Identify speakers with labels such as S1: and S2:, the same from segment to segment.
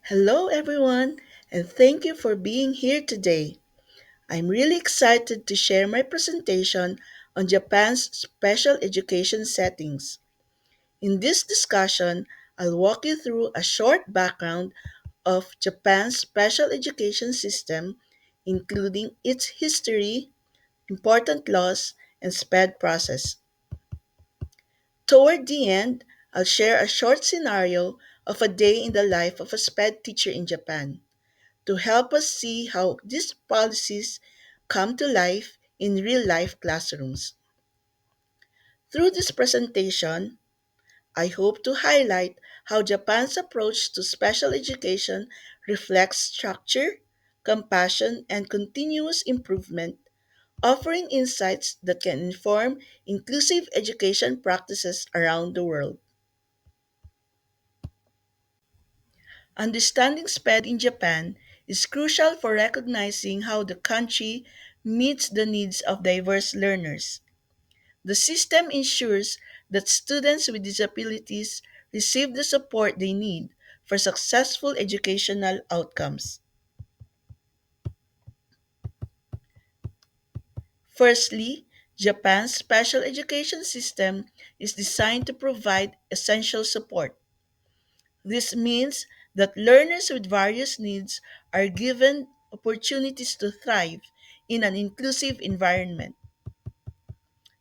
S1: Hello, everyone, and thank you for being here today. I'm really excited to share my presentation on Japan's special education settings. In this discussion, I'll walk you through a short background of Japan's special education system, including its history, important laws, and SPED process. Toward the end, I'll share a short scenario of a day in the life of a SPED teacher in Japan to help us see how these policies come to life in real life classrooms. Through this presentation, I hope to highlight how Japan's approach to special education reflects structure, compassion, and continuous improvement, offering insights that can inform inclusive education practices around the world. Understanding SPED in Japan is crucial for recognizing how the country meets the needs of diverse learners. The system ensures that students with disabilities receive the support they need for successful educational outcomes. Firstly, Japan's special education system is designed to provide essential support. This means that learners with various needs are given opportunities to thrive in an inclusive environment.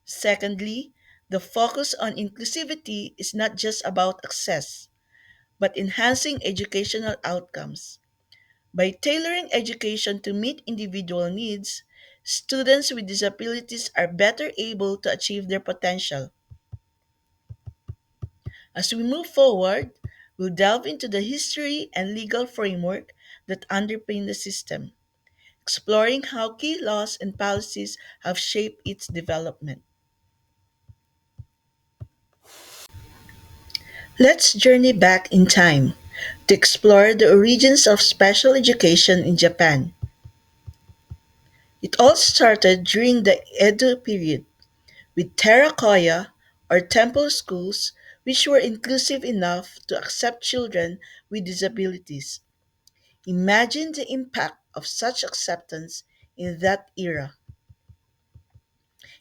S1: Secondly, the focus on inclusivity is not just about access, but enhancing educational outcomes. By tailoring education to meet individual needs, students with disabilities are better able to achieve their potential. As we move forward, we'll delve into the history and legal framework that underpin the system, exploring how key laws and policies have shaped its development. Let's journey back in time to explore the origins of special education in Japan. It all started during the Edo period with Terrakoya or temple schools which were inclusive enough to accept children with disabilities. Imagine the impact of such acceptance in that era.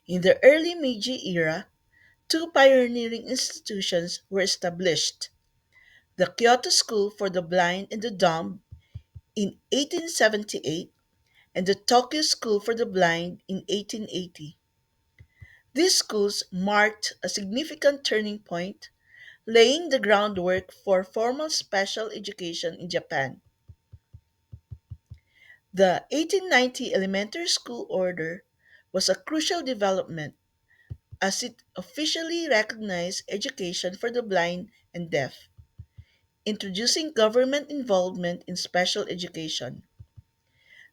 S1: In the early Meiji era, two pioneering institutions were established: the Kyoto School for the Blind and the Dumb in 1878 and the Tokyo School for the Blind in 1880. These schools marked a significant turning point, laying the groundwork for formal special education in Japan. The 1890 elementary school order was a crucial development as it officially recognized education for the blind and deaf, introducing government involvement in special education.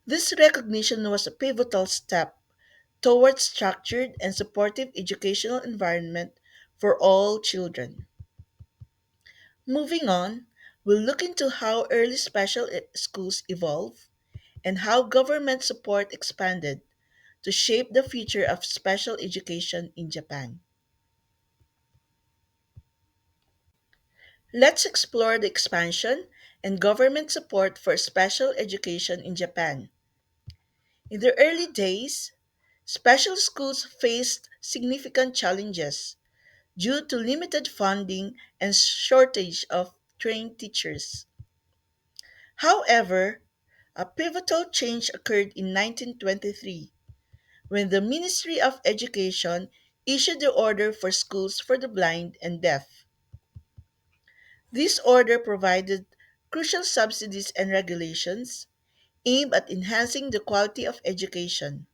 S1: This recognition was a pivotal step towards structured and supportive educational environment for all children. Moving on, we'll look into how early schools evolved and how government support expanded to shape the future of special education in Japan. Let's explore the expansion and government support for special education in Japan. In the early days, special schools faced significant challenges due to limited funding and shortage of trained teachers. However, a pivotal change occurred in 1923 when the Ministry of Education issued the Order for Schools for the Blind and Deaf. This order provided crucial subsidies and regulations aimed at enhancing the quality of education.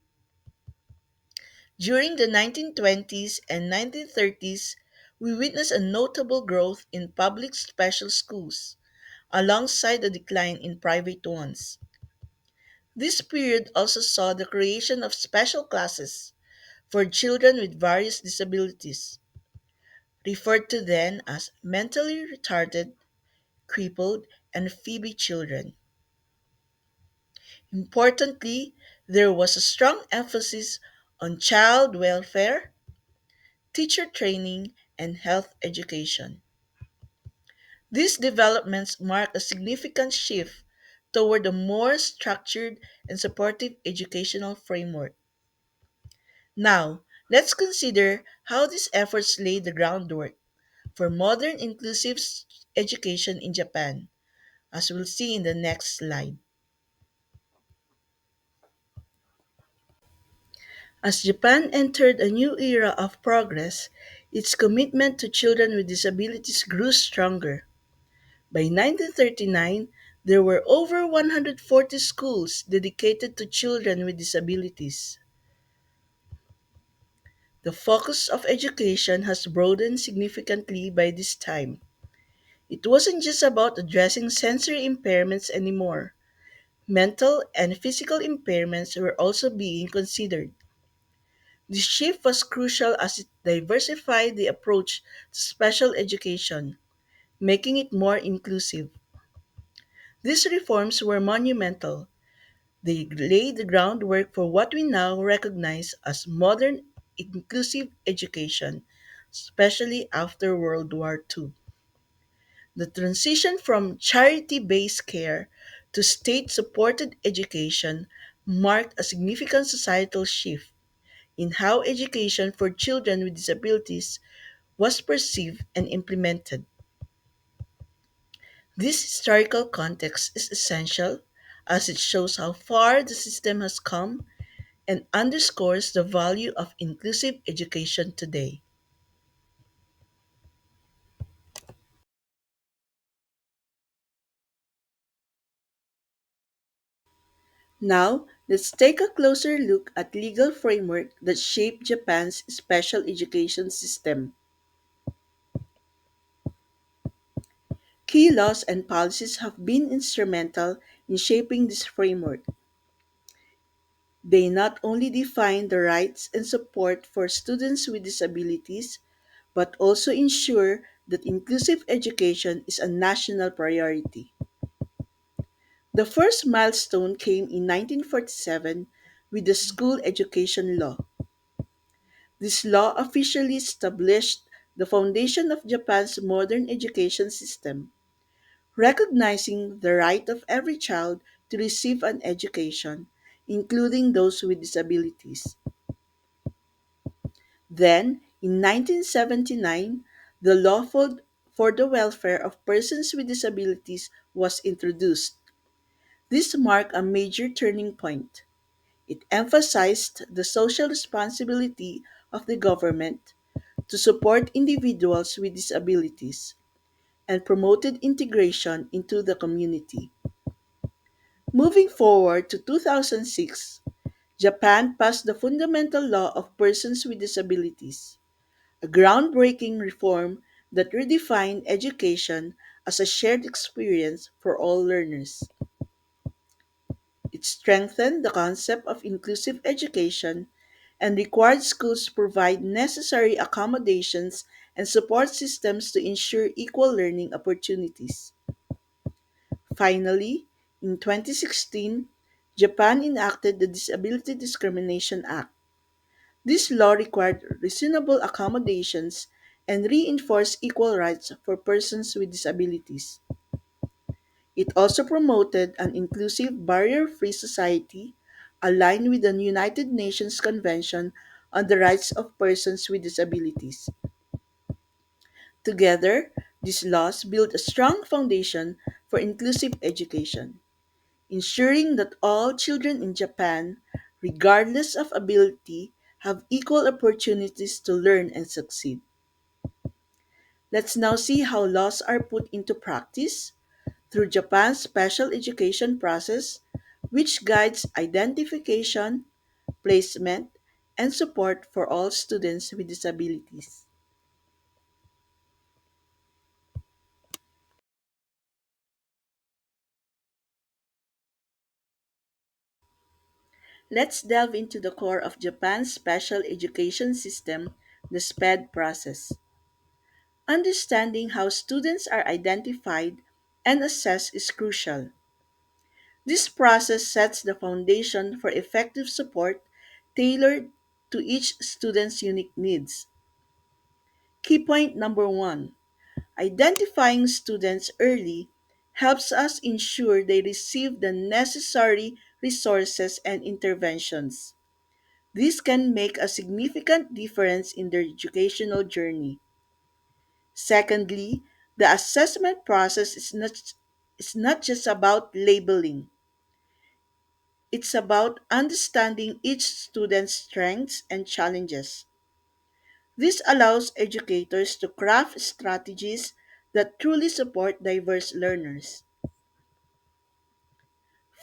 S1: During the 1920s and 1930s, we witnessed a notable growth in public special schools, alongside a decline in private ones. This period also saw the creation of special classes for children with various disabilities, referred to then as mentally retarded, crippled, and phoebe children. Importantly, there was a strong emphasis on child welfare, teacher training, and health education. These developments mark a significant shift toward a more structured and supportive educational framework. Now, let's consider how these efforts lay the groundwork for modern inclusive education in Japan, as we'll see in the next slide. As Japan entered a new era of progress, its commitment to children with disabilities grew stronger. By 1939, there were over 140 schools dedicated to children with disabilities. The focus of education has broadened significantly by this time. It wasn't just about addressing sensory impairments anymore. Mental and physical impairments were also being considered. This shift was crucial as it diversified the approach to special education, making it more inclusive. These reforms were monumental. They laid the groundwork for what we now recognize as modern inclusive education, especially after World War II. The transition from charity based care to state supported education marked a significant societal shift in how education for children with disabilities was perceived and implemented. This historical context is essential as it shows how far the system has come and underscores the value of inclusive education today. Now, let's take a closer look at legal framework that shaped Japan's special education system. Key laws and policies have been instrumental in shaping this framework. They not only define the rights and support for students with disabilities, but also ensure that inclusive education is a national priority. The first milestone came in 1947 with the School Education Law. This law officially established the foundation of Japan's modern education system, recognizing the right of every child to receive an education, including those with disabilities. Then, in 1979, the Law for the Welfare of Persons with Disabilities was introduced. This marked a major turning point. It emphasized the social responsibility of the government to support individuals with disabilities and promoted integration into the community. Moving forward to 2006, Japan passed the Fundamental Law of Persons with Disabilities, a groundbreaking reform that redefined education as a shared experience for all learners. It strengthened the concept of inclusive education and required schools to provide necessary accommodations and support systems to ensure equal learning opportunities. Finally, in 2016, Japan enacted the Disability Discrimination Act. This law required reasonable accommodations and reinforced equal rights for persons with disabilities. It also promoted an inclusive, barrier free society aligned with the United Nations Convention on the Rights of Persons with Disabilities. Together, these laws build a strong foundation for inclusive education, ensuring that all children in Japan, regardless of ability, have equal opportunities to learn and succeed. Let's now see how laws are put into practice through Japan's special education process, which guides identification, placement, and support for all students with disabilities. Let's delve into the core of Japan's special education system, the SPED process. Understanding how students are identified and assessed is crucial. This process sets the foundation for effective support tailored to each student's unique needs. Key point number one: Identifying students early helps us ensure they receive the necessary resources and interventions. This can make a significant difference in their educational journey. Secondly, the assessment process is not just about labeling, it's about understanding each student's strengths and challenges. This allows educators to craft strategies that truly support diverse learners.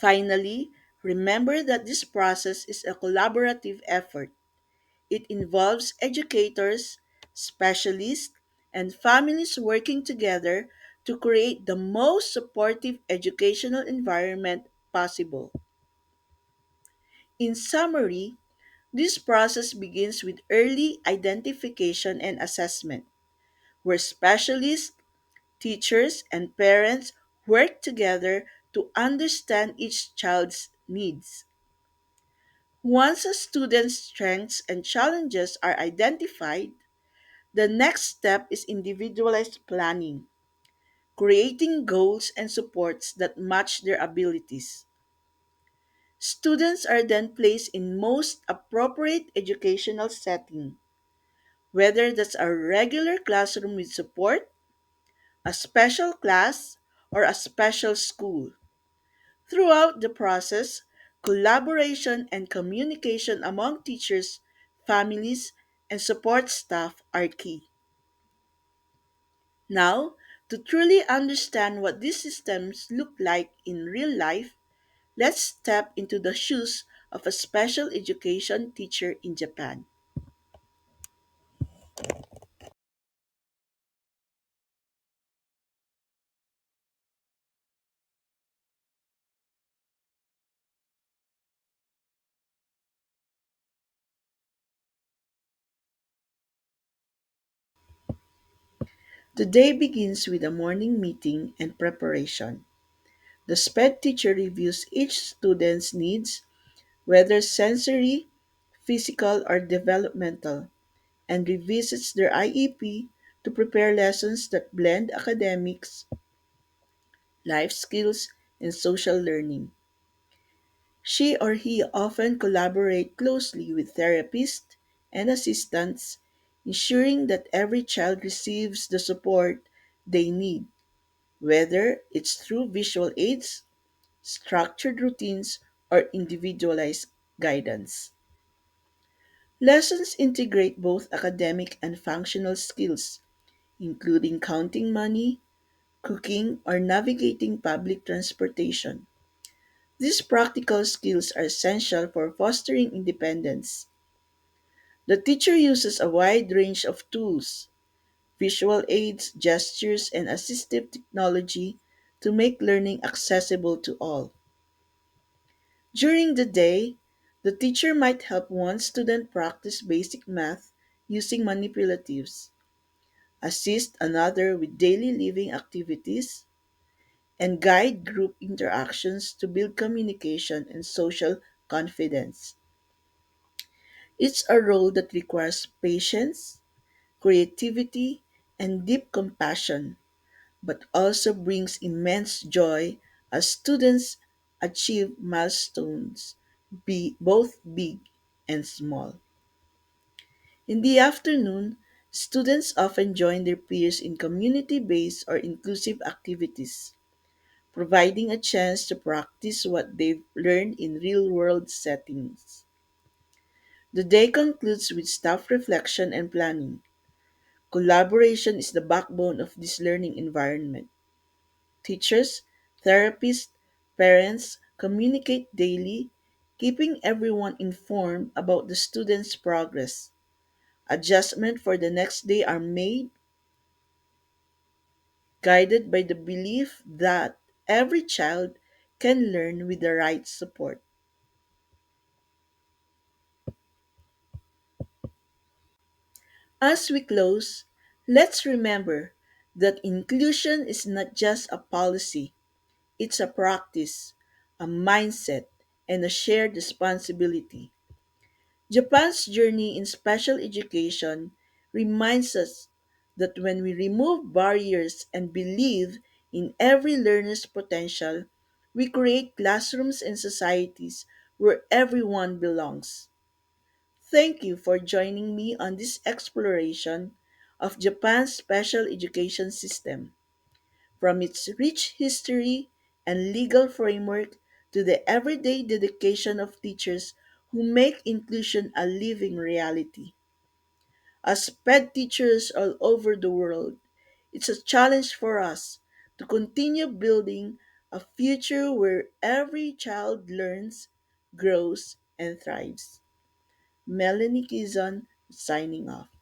S1: Finally, remember that this process is a collaborative effort. It involves educators, specialists, and families working together to create the most supportive educational environment possible. In summary, this process begins with early identification and assessment, where specialists, teachers, and parents work together to understand each child's needs. Once a student's strengths and challenges are identified, the next step is individualized planning, creating goals and supports that match their abilities. Students are then placed in most appropriate educational setting, whether that's a regular classroom with support, a special class, or a special school. Throughout the process, collaboration and communication among teachers, families, and support staff are key. Now, to truly understand what these systems look like in real life, let's step into the shoes of a special education teacher in Japan. The day begins with a morning meeting and preparation. The SPED teacher reviews each student's needs, whether sensory, physical, or developmental, and revisits their IEP to prepare lessons that blend academics, life skills, and social learning. She or he often collaborate closely with therapists and assistants, ensuring that every child receives the support they need, whether it's through visual aids, structured routines, or individualized guidance. Lessons integrate both academic and functional skills, including counting money, cooking, or navigating public transportation. These practical skills are essential for fostering independence. The teacher uses a wide range of tools, visual aids, gestures, and assistive technology to make learning accessible to all. During the day, the teacher might help one student practice basic math using manipulatives, assist another with daily living activities, and guide group interactions to build communication and social confidence. It's a role that requires patience, creativity, and deep compassion, but also brings immense joy as students achieve milestones, be both big and small. In the afternoon, students often join their peers in community based or inclusive activities, providing a chance to practice what they've learned in real world settings. The day concludes with staff reflection and planning. Collaboration is the backbone of this learning environment. Teachers, therapists, parents communicate daily, keeping everyone informed about the student's progress. Adjustments for the next day are made, guided by the belief that every child can learn with the right support. As we close, let's remember that inclusion is not just a policy, it's a practice, a mindset, and a shared responsibility. Japan's journey in special education reminds us that when we remove barriers and believe in every learner's potential, we create classrooms and societies where everyone belongs. Thank you for joining me on this exploration of Japan's special education system, from its rich history and legal framework to the everyday dedication of teachers who make inclusion a living reality. As pet teachers all over the world, it's a challenge for us to continue building a future where every child learns, grows, and thrives. Melanie Kizon signing off.